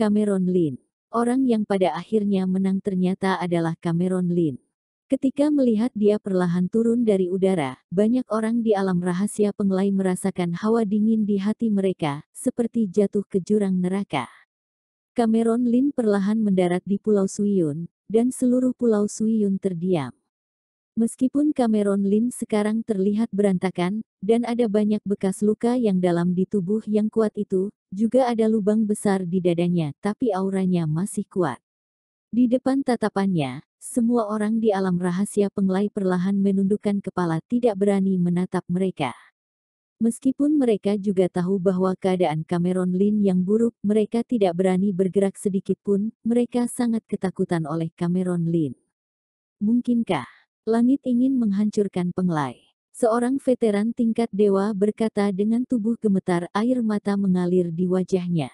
Cameron Lin. Orang yang pada akhirnya menang ternyata adalah Cameron Lin. Ketika melihat dia perlahan turun dari udara, banyak orang di alam rahasia penglai merasakan hawa dingin di hati mereka, seperti jatuh ke jurang neraka. Cameron Lin perlahan mendarat di Pulau Suiyun, dan seluruh Pulau Suiyun terdiam. Meskipun Cameron Lin sekarang terlihat berantakan, dan ada banyak bekas luka yang dalam di tubuh yang kuat itu, juga ada lubang besar di dadanya, tapi auranya masih kuat. Di depan tatapannya, semua orang di alam rahasia penglai perlahan menundukkan kepala tidak berani menatap mereka. Meskipun mereka juga tahu bahwa keadaan Cameron Lin yang buruk, mereka tidak berani bergerak sedikit pun, mereka sangat ketakutan oleh Cameron Lin. Mungkinkah langit ingin menghancurkan penglai? Seorang veteran tingkat dewa berkata dengan tubuh gemetar, air mata mengalir di wajahnya.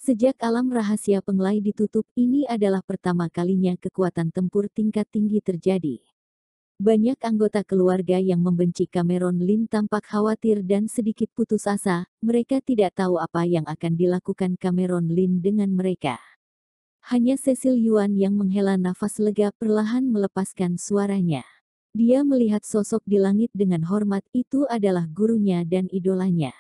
Sejak alam rahasia penglai ditutup, ini adalah pertama kalinya kekuatan tempur tingkat tinggi terjadi. Banyak anggota keluarga yang membenci Cameron Lin tampak khawatir dan sedikit putus asa, mereka tidak tahu apa yang akan dilakukan Cameron Lin dengan mereka. Hanya Cecil Yuan yang menghela nafas lega perlahan melepaskan suaranya. Dia melihat sosok di langit dengan hormat, itu adalah gurunya dan idolanya.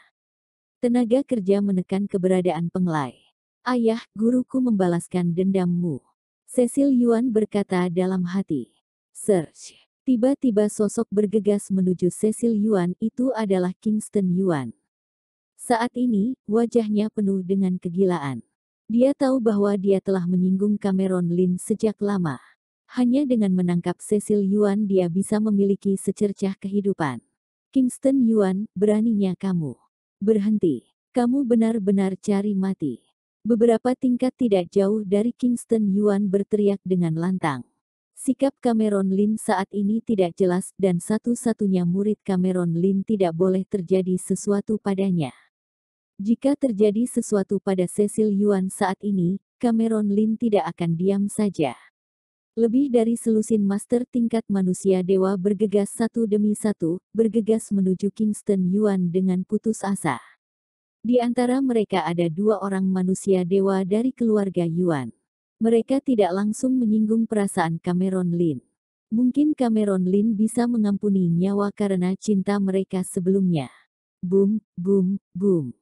Tenaga kerja menekan keberadaan penglai. Ayah, guruku membalaskan dendammu. Cecil Yuan berkata dalam hati. Search. Tiba-tiba sosok bergegas menuju Cecil Yuan, itu adalah Kingston Yuan. Saat ini, wajahnya penuh dengan kegilaan. Dia tahu bahwa dia telah menyinggung Cameron Lin sejak lama. Hanya dengan menangkap Cecil Yuan dia bisa memiliki secercah kehidupan. Kingston Yuan, beraninya kamu. Berhenti. Kamu benar-benar cari mati. Beberapa tingkat tidak jauh dari Kingston Yuan berteriak dengan lantang. Sikap Cameron Lin saat ini tidak jelas dan satu-satunya murid Cameron Lin tidak boleh terjadi sesuatu padanya. Jika terjadi sesuatu pada Cecil Yuan saat ini, Cameron Lin tidak akan diam saja. Lebih dari selusin master tingkat manusia dewa bergegas satu demi satu, bergegas menuju Kingston Yuan dengan putus asa. Di antara mereka ada dua orang manusia dewa dari keluarga Yuan. Mereka tidak langsung menyinggung perasaan Cameron Lin. Mungkin Cameron Lin bisa mengampuni nyawa karena cinta mereka sebelumnya. Boom, boom, boom.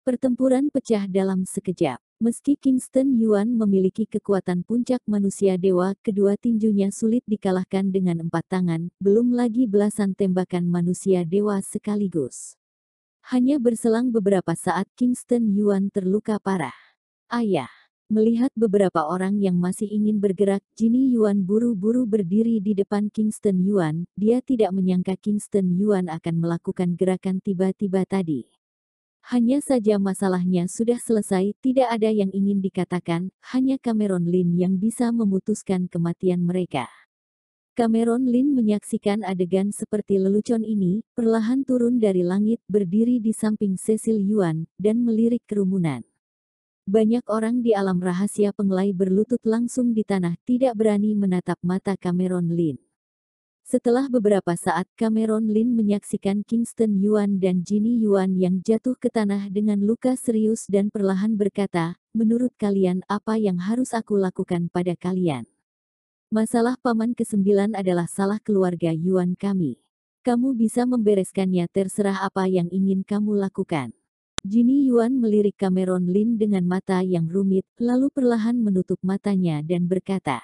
Pertempuran pecah dalam sekejap. Meski Kingston Yuan memiliki kekuatan puncak manusia dewa, kedua tinjunya sulit dikalahkan dengan 4 tangan, belum lagi belasan tembakan manusia dewa sekaligus. Hanya berselang beberapa saat Kingston Yuan terluka parah. Ayah. Melihat beberapa orang yang masih ingin bergerak, Jinny Yuan buru-buru berdiri di depan Kingston Yuan, dia tidak menyangka Kingston Yuan akan melakukan gerakan tiba-tiba tadi. Hanya saja masalahnya sudah selesai, tidak ada yang ingin dikatakan, hanya Cameron Lin yang bisa memutuskan kematian mereka. Cameron Lin menyaksikan adegan seperti lelucon ini, perlahan turun dari langit, berdiri di samping Cecil Yuan, dan melirik kerumunan. Banyak orang di alam rahasia penglai berlutut langsung di tanah, tidak berani menatap mata Cameron Lin. Setelah beberapa saat, Cameron Lin menyaksikan Kingston Yuan dan Jinny Yuan yang jatuh ke tanah dengan luka serius dan perlahan berkata, menurut kalian apa yang harus aku lakukan pada kalian? Masalah paman ke-9 adalah salah keluarga Yuan kami. Kamu bisa membereskannya, terserah apa yang ingin kamu lakukan. Jinny Yuan melirik Cameron Lin dengan mata yang rumit, lalu perlahan menutup matanya dan berkata,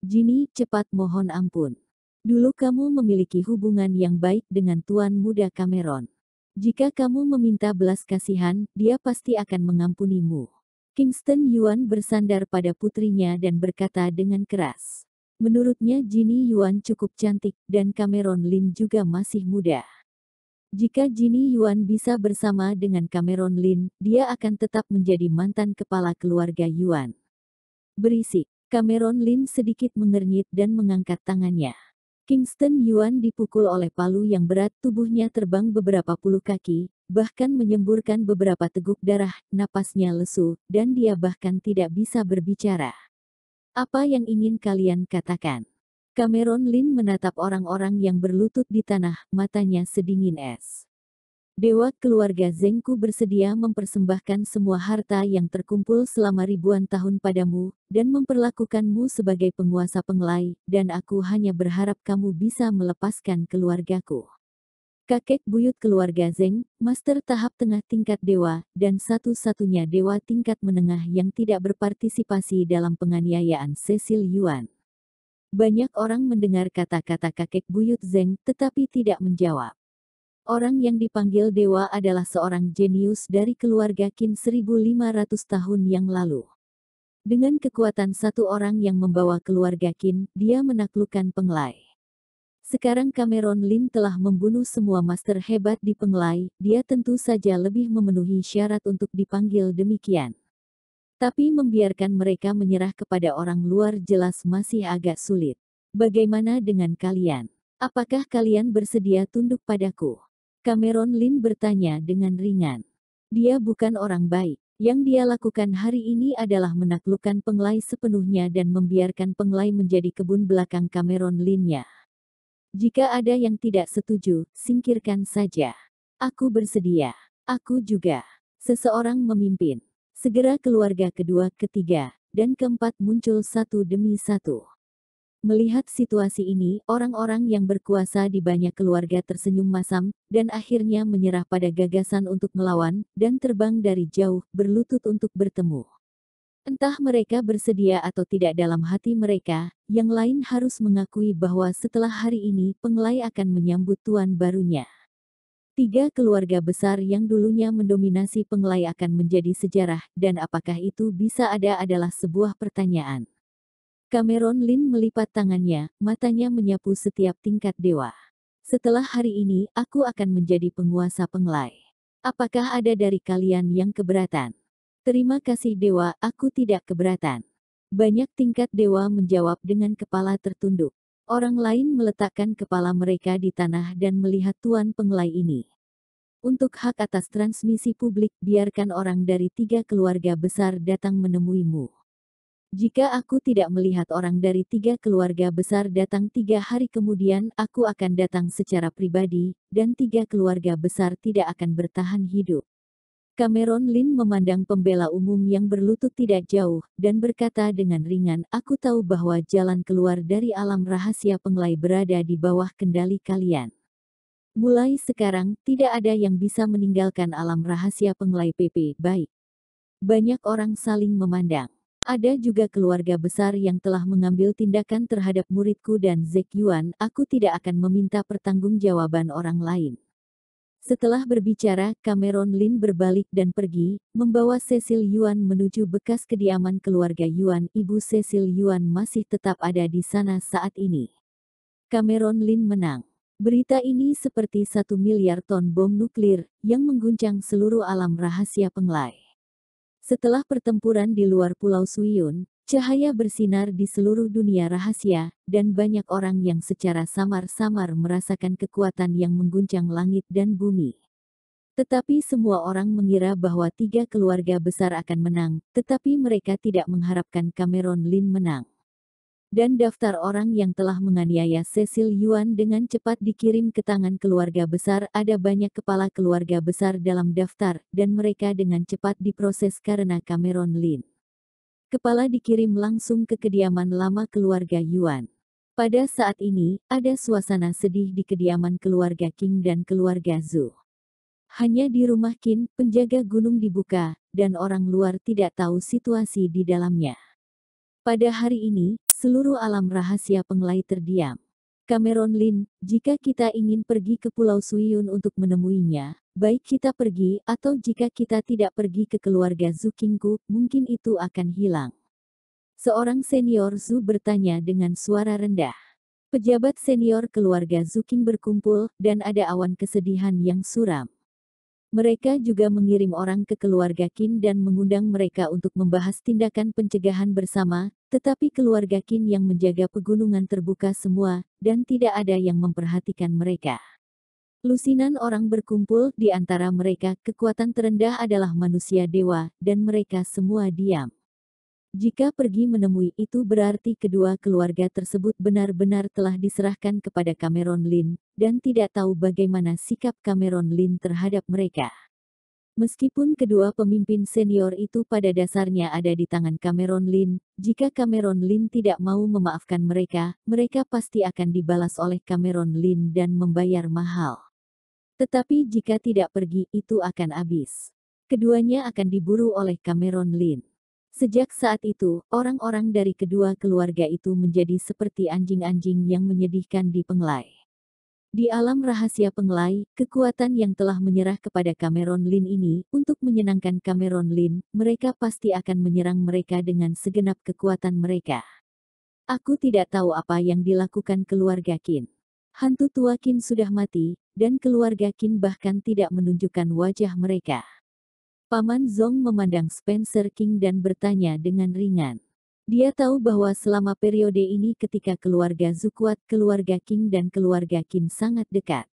Jinny, cepat mohon ampun. Dulu kamu memiliki hubungan yang baik dengan Tuan Muda Cameron. Jika kamu meminta belas kasihan, dia pasti akan mengampunimu. Kingston Yuan bersandar pada putrinya dan berkata dengan keras. Menurutnya Jinny Yuan cukup cantik, dan Cameron Lin juga masih muda. Jika Jinny Yuan bisa bersama dengan Cameron Lin, dia akan tetap menjadi mantan kepala keluarga Yuan. Berisik, Cameron Lin sedikit mengernyit dan mengangkat tangannya. Kingston Yuan dipukul oleh palu yang berat, tubuhnya terbang beberapa puluh kaki, bahkan menyemburkan beberapa teguk darah, napasnya lesu, dan dia bahkan tidak bisa berbicara. Apa yang ingin kalian katakan? Cameron Lin menatap orang-orang yang berlutut di tanah, matanya sedingin es. Dewa keluarga Zengku bersedia mempersembahkan semua harta yang terkumpul selama ribuan tahun padamu, dan memperlakukanmu sebagai penguasa penglai, dan aku hanya berharap kamu bisa melepaskan keluargaku. Kakek buyut keluarga Zeng, master tahap tengah tingkat dewa, dan satu-satunya dewa tingkat menengah yang tidak berpartisipasi dalam penganiayaan Cecil Yuan. Banyak orang mendengar kata-kata kakek buyut Zeng, tetapi tidak menjawab. Orang yang dipanggil dewa adalah seorang jenius dari keluarga Qin 1500 tahun yang lalu. Dengan kekuatan satu orang yang membawa keluarga Qin, dia menaklukkan penglai. Sekarang Cameron Lin telah membunuh semua master hebat di penglai, dia tentu saja lebih memenuhi syarat untuk dipanggil demikian. Tapi membiarkan mereka menyerah kepada orang luar jelas masih agak sulit. Bagaimana dengan kalian? Apakah kalian bersedia tunduk padaku? Cameron Lin bertanya dengan ringan. Dia bukan orang baik. Yang dia lakukan hari ini adalah menaklukkan penglai sepenuhnya dan membiarkan penglai menjadi kebun belakang Cameron Lin-nya. Jika ada yang tidak setuju, singkirkan saja. Aku bersedia. Aku juga. Seseorang memimpin. Segera keluarga kedua, ketiga, dan keempat muncul satu demi satu. Melihat situasi ini, orang-orang yang berkuasa di banyak keluarga tersenyum masam, dan akhirnya menyerah pada gagasan untuk melawan, dan terbang dari jauh, berlutut untuk bertemu. Entah mereka bersedia atau tidak dalam hati mereka, yang lain harus mengakui bahwa setelah hari ini, penglai akan menyambut tuan barunya. Tiga keluarga besar yang dulunya mendominasi penglai akan menjadi sejarah, dan apakah itu bisa ada adalah sebuah pertanyaan. Cameron Lin melipat tangannya, matanya menyapu setiap tingkat dewa. Setelah hari ini, aku akan menjadi penguasa penglai. Apakah ada dari kalian yang keberatan? Terima kasih dewa, aku tidak keberatan. Banyak tingkat dewa menjawab dengan kepala tertunduk. Orang lain meletakkan kepala mereka di tanah dan melihat tuan penglai ini. Untuk hak atas transmisi publik, biarkan orang dari tiga keluarga besar datang menemuimu. Jika aku tidak melihat orang dari tiga keluarga besar datang 3 hari kemudian, aku akan datang secara pribadi, dan tiga keluarga besar tidak akan bertahan hidup. Cameron Lin memandang pembela umum yang berlutut tidak jauh, dan berkata dengan ringan, aku tahu bahwa jalan keluar dari alam rahasia penglai berada di bawah kendali kalian. Mulai sekarang, tidak ada yang bisa meninggalkan alam rahasia penglai PP, baik. Banyak orang saling memandang. Ada juga keluarga besar yang telah mengambil tindakan terhadap muridku dan Zek Yuan, aku tidak akan meminta pertanggungjawaban orang lain. Setelah berbicara, Cameron Lin berbalik dan pergi, membawa Cecil Yuan menuju bekas kediaman keluarga Yuan. Ibu Cecil Yuan masih tetap ada di sana saat ini. Cameron Lin menang. Berita ini seperti 1 miliar ton bom nuklir, yang mengguncang seluruh alam rahasia penglai. Setelah pertempuran di luar Pulau Suiyun, cahaya bersinar di seluruh dunia rahasia, dan banyak orang yang secara samar-samar merasakan kekuatan yang mengguncang langit dan bumi. Tetapi semua orang mengira bahwa tiga keluarga besar akan menang, tetapi mereka tidak mengharapkan Cameron Lin menang. Dan daftar orang yang telah menganiaya Cecil Yuan dengan cepat dikirim ke tangan keluarga besar. Ada banyak kepala keluarga besar dalam daftar, dan mereka dengan cepat diproses karena Cameron Lin. Kepala dikirim langsung ke kediaman lama keluarga Yuan. Pada saat ini, ada suasana sedih di kediaman keluarga Qing dan keluarga Zhu. Hanya di rumah Qin, penjaga gunung dibuka, dan orang luar tidak tahu situasi di dalamnya. Pada hari ini, seluruh alam rahasia penglai terdiam. Cameron Lin, jika kita ingin pergi ke Pulau Suiyun untuk menemuinya, baik kita pergi, atau jika kita tidak pergi ke keluarga Zhu Qingku, mungkin itu akan hilang. Seorang senior Zhu bertanya dengan suara rendah. Pejabat senior keluarga Zhu Qing berkumpul, dan ada awan kesedihan yang suram. Mereka juga mengirim orang ke keluarga Qin dan mengundang mereka untuk membahas tindakan pencegahan bersama, tetapi keluarga Qin yang menjaga pegunungan terbuka semua, dan tidak ada yang memperhatikan mereka. Lusinan orang berkumpul, di antara mereka kekuatan terendah adalah manusia dewa, dan mereka semua diam. Jika pergi menemui itu berarti kedua keluarga tersebut benar-benar telah diserahkan kepada Cameron Lin, dan tidak tahu bagaimana sikap Cameron Lin terhadap mereka. Meskipun kedua pemimpin senior itu pada dasarnya ada di tangan Cameron Lin, jika Cameron Lin tidak mau memaafkan mereka, mereka pasti akan dibalas oleh Cameron Lin dan membayar mahal. Tetapi jika tidak pergi, itu akan habis. Keduanya akan diburu oleh Cameron Lin. Sejak saat itu, orang-orang dari kedua keluarga itu menjadi seperti anjing-anjing yang menyedihkan di Penglai. Di alam rahasia Penglai, kekuatan yang telah menyerah kepada Cameron Lin ini, untuk menyenangkan Cameron Lin, mereka pasti akan menyerang mereka dengan segenap kekuatan mereka. Aku tidak tahu apa yang dilakukan keluarga Qin. Hantu tua Qin sudah mati, dan keluarga Qin bahkan tidak menunjukkan wajah mereka. Paman Zong memandang Spencer King dan bertanya dengan ringan. Dia tahu bahwa selama periode ini ketika keluarga Zhu kuat, keluarga King dan keluarga Qin sangat dekat.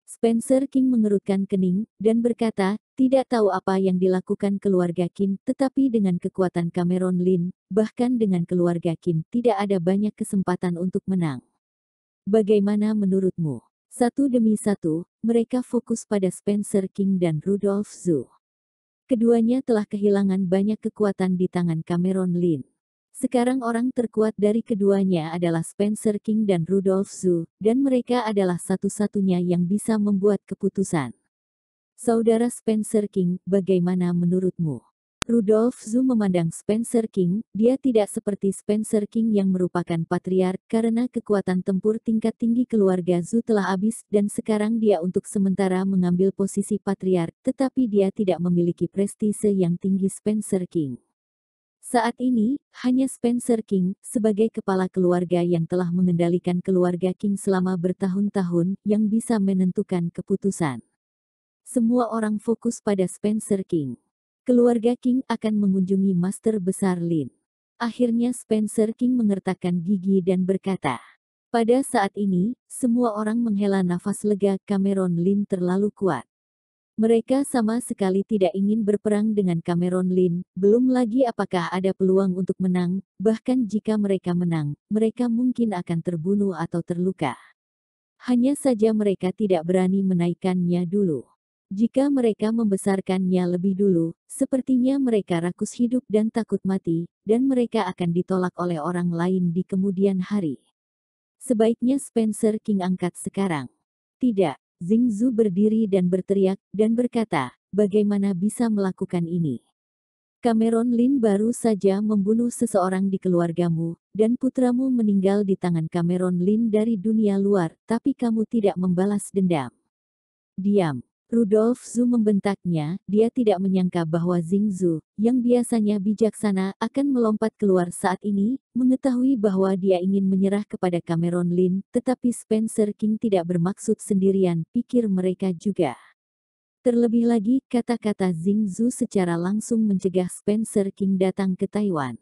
Spencer King mengerutkan kening, dan berkata, tidak tahu apa yang dilakukan keluarga Qin, tetapi dengan kekuatan Cameron Lin, bahkan dengan keluarga Qin, tidak ada banyak kesempatan untuk menang. Bagaimana menurutmu? Satu demi satu, mereka fokus pada Spencer King dan Rudolph Zhu. Keduanya telah kehilangan banyak kekuatan di tangan Cameron Lin. Sekarang orang terkuat dari keduanya adalah Spencer King dan Rudolph Zhu, dan mereka adalah satu-satunya yang bisa membuat keputusan. Saudara Spencer King, bagaimana menurutmu? Rudolph Zhu memandang Spencer King, dia tidak seperti Spencer King yang merupakan patriark karena kekuatan tempur tingkat tinggi keluarga Zhu telah habis dan sekarang dia untuk sementara mengambil posisi patriark, tetapi dia tidak memiliki prestise yang tinggi Spencer King. Saat ini, hanya Spencer King, sebagai kepala keluarga yang telah mengendalikan keluarga King selama bertahun-tahun, yang bisa menentukan keputusan. Semua orang fokus pada Spencer King. Keluarga King akan mengunjungi Master Besar Lin. Akhirnya Spencer King mengertakkan gigi dan berkata, pada saat ini, semua orang menghela nafas lega. Cameron Lin terlalu kuat. Mereka sama sekali tidak ingin berperang dengan Cameron Lin, belum lagi apakah ada peluang untuk menang, bahkan jika mereka menang, mereka mungkin akan terbunuh atau terluka. Hanya saja mereka tidak berani menaikkannya dulu. Jika mereka membesarkannya lebih dulu, sepertinya mereka rakus hidup dan takut mati, dan mereka akan ditolak oleh orang lain di kemudian hari. Sebaiknya Spencer King angkat sekarang. Tidak, Jing Zhu berdiri dan berteriak, dan berkata, bagaimana bisa melakukan ini? Cameron Lin baru saja membunuh seseorang di keluargamu, dan putramu meninggal di tangan Cameron Lin dari dunia luar, tapi kamu tidak membalas dendam. Diam. Rudolph Zhu membentaknya, dia tidak menyangka bahwa Jing Zhu, yang biasanya bijaksana, akan melompat keluar saat ini, mengetahui bahwa dia ingin menyerah kepada Cameron Lin, tetapi Spencer King tidak bermaksud sendirian, pikir mereka juga. Terlebih lagi, kata-kata Jing Zhu secara langsung mencegah Spencer King datang ke Taiwan.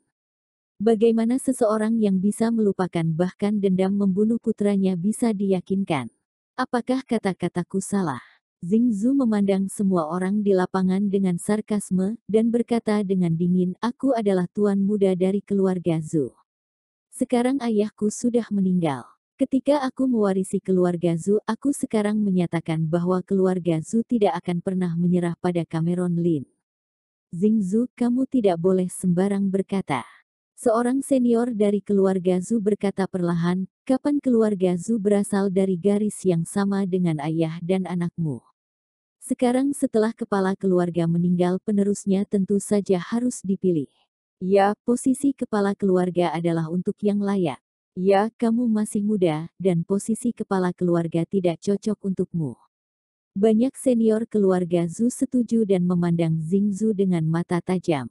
Bagaimana seseorang yang bisa melupakan bahkan dendam membunuh putranya bisa diyakinkan? Apakah kata-kataku salah? Jing Zhu memandang semua orang di lapangan dengan sarkasme, dan berkata dengan dingin, aku adalah tuan muda dari keluarga Zhu. Sekarang ayahku sudah meninggal. Ketika aku mewarisi keluarga Zhu, aku sekarang menyatakan bahwa keluarga Zhu tidak akan pernah menyerah pada Cameron Lin. Jing Zhu, kamu tidak boleh sembarang berkata. Seorang senior dari keluarga Zhu berkata perlahan, kapan keluarga Zhu berasal dari garis yang sama dengan ayah dan anakmu? Sekarang setelah kepala keluarga meninggal, penerusnya tentu saja harus dipilih. Ya, posisi kepala keluarga adalah untuk yang layak. Ya, kamu masih muda, dan posisi kepala keluarga tidak cocok untukmu. Banyak senior keluarga Zhu setuju dan memandang Jing Zhu dengan mata tajam.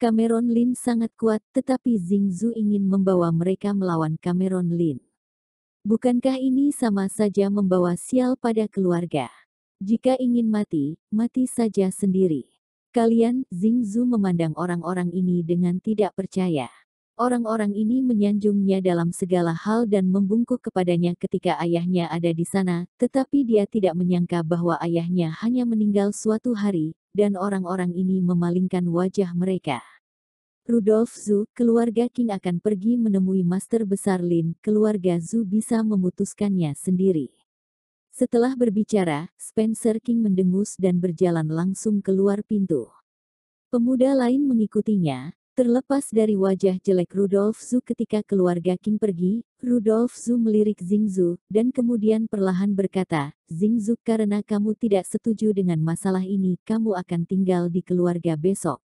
Cameron Lin sangat kuat, tetapi Jing Zhu ingin membawa mereka melawan Cameron Lin. Bukankah ini sama saja membawa sial pada keluarga? Jika ingin mati, mati saja sendiri. Kalian, Jing Zhu memandang orang-orang ini dengan tidak percaya. Orang-orang ini menyanjungnya dalam segala hal dan membungkuk kepadanya ketika ayahnya ada di sana, tetapi dia tidak menyangka bahwa ayahnya hanya meninggal suatu hari, dan orang-orang ini memalingkan wajah mereka. Rudolf Zhu, keluarga King akan pergi menemui Master Besar Lin, keluarga Zhu bisa memutuskannya sendiri. Setelah berbicara, Spencer King mendengus dan berjalan langsung keluar pintu. Pemuda lain mengikutinya. Terlepas dari wajah jelek Rudolf Zhu ketika keluarga King pergi, Rudolf Zhu melirik Xingzu, dan kemudian perlahan berkata, Xingzu, karena kamu tidak setuju dengan masalah ini, kamu akan tinggal di keluarga besok.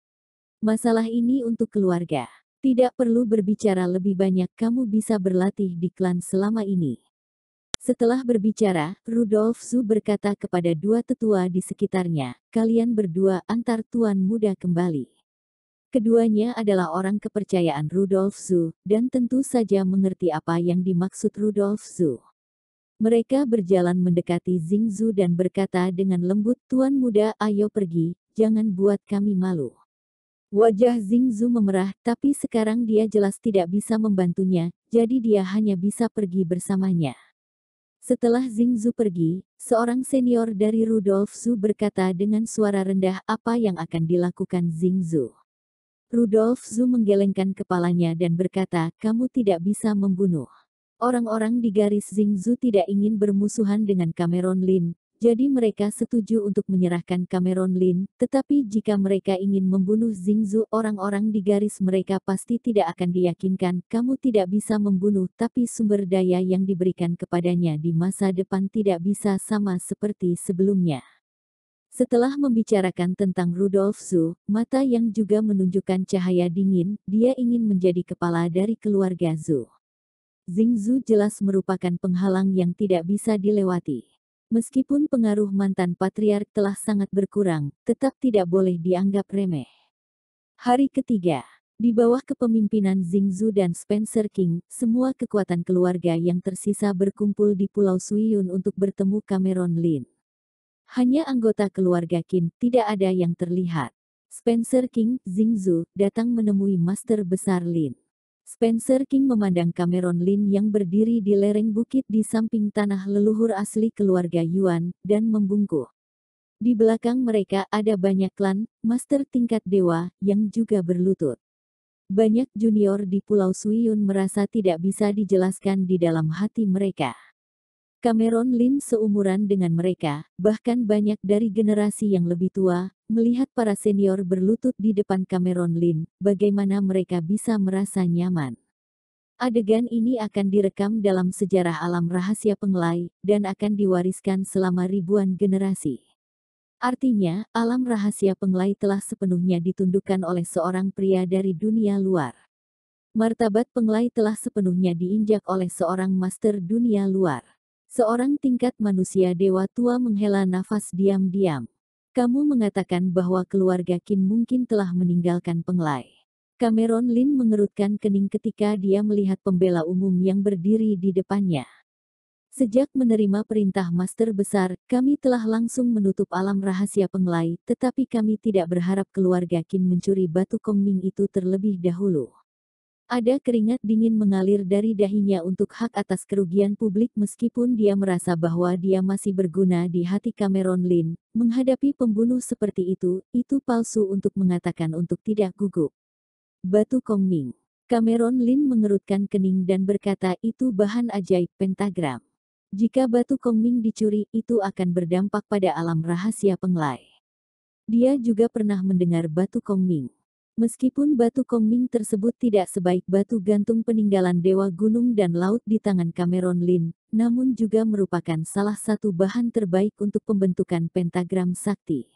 Masalah ini untuk keluarga. Tidak perlu berbicara lebih banyak, kamu bisa berlatih di klan selama ini. Setelah berbicara, Rudolf Zhu berkata kepada dua tetua di sekitarnya, kalian berdua antar tuan muda kembali. Keduanya adalah orang kepercayaan Rudolf Zhu, dan tentu saja mengerti apa yang dimaksud Rudolf Zhu. Mereka berjalan mendekati Xingzu dan berkata dengan lembut, Tuan muda, ayo pergi, jangan buat kami malu. Wajah Xingzu memerah, tapi sekarang dia jelas tidak bisa membantunya, jadi dia hanya bisa pergi bersamanya. Setelah Xingzu pergi, seorang senior dari Rudolf Zhu berkata dengan suara rendah, apa yang akan dilakukan Xingzu? Rudolf Zhu menggelengkan kepalanya dan berkata, kamu tidak bisa membunuh. Orang-orang di garis Xingzu tidak ingin bermusuhan dengan Cameron Lin, jadi mereka setuju untuk menyerahkan Cameron Lin, tetapi jika mereka ingin membunuh Xingzu, orang-orang di garis mereka pasti tidak akan diyakinkan, kamu tidak bisa membunuh, tapi sumber daya yang diberikan kepadanya di masa depan tidak bisa sama seperti sebelumnya. Setelah membicarakan tentang Rudolf Zhu, mata yang juga menunjukkan cahaya dingin, dia ingin menjadi kepala dari keluarga Zhu. Xingzu jelas merupakan penghalang yang tidak bisa dilewati. Meskipun pengaruh mantan patriark telah sangat berkurang, tetap tidak boleh dianggap remeh. Hari ketiga, di bawah kepemimpinan Xingzu dan Spencer King, semua kekuatan keluarga yang tersisa berkumpul di Pulau Suiyun untuk bertemu Cameron Lin. Hanya anggota keluarga Qin, tidak ada yang terlihat. Spencer King, Xingzu, datang menemui Master Besar Lin. Spencer King memandang Cameron Lin yang berdiri di lereng bukit di samping tanah leluhur asli keluarga Yuan, dan membungkuk. Di belakang mereka ada banyak klan, master tingkat dewa, yang juga berlutut. Banyak junior di Pulau Suiyun merasa tidak bisa dijelaskan di dalam hati mereka. Cameron Lin seumuran dengan mereka, bahkan banyak dari generasi yang lebih tua, melihat para senior berlutut di depan Cameron Lin, bagaimana mereka bisa merasa nyaman. Adegan ini akan direkam dalam sejarah alam rahasia Penglai, dan akan diwariskan selama ribuan generasi. Artinya, alam rahasia Penglai telah sepenuhnya ditundukkan oleh seorang pria dari dunia luar. Martabat Penglai telah sepenuhnya diinjak oleh seorang master dunia luar. Seorang tingkat manusia dewa tua menghela nafas diam-diam. Kamu mengatakan bahwa keluarga Qin mungkin telah meninggalkan Penglai. Cameron Lin mengerutkan kening ketika dia melihat pembela umum yang berdiri di depannya. Sejak menerima perintah Master Besar, kami telah langsung menutup alam rahasia Penglai, tetapi kami tidak berharap keluarga Qin mencuri batu Kongming itu terlebih dahulu. Ada keringat dingin mengalir dari dahinya untuk hak atas kerugian publik meskipun dia merasa bahwa dia masih berguna di hati Cameron Lin. Menghadapi pembunuh seperti itu palsu untuk mengatakan untuk tidak gugup. Batu Kongming. Cameron Lin mengerutkan kening dan berkata itu bahan ajaib pentagram. Jika batu Kongming dicuri, itu akan berdampak pada alam rahasia Penglai. Dia juga pernah mendengar batu Kongming. Meskipun batu Kongming tersebut tidak sebaik batu gantung peninggalan Dewa Gunung dan Laut di tangan Cameron Lin, namun juga merupakan salah satu bahan terbaik untuk pembentukan pentagram sakti.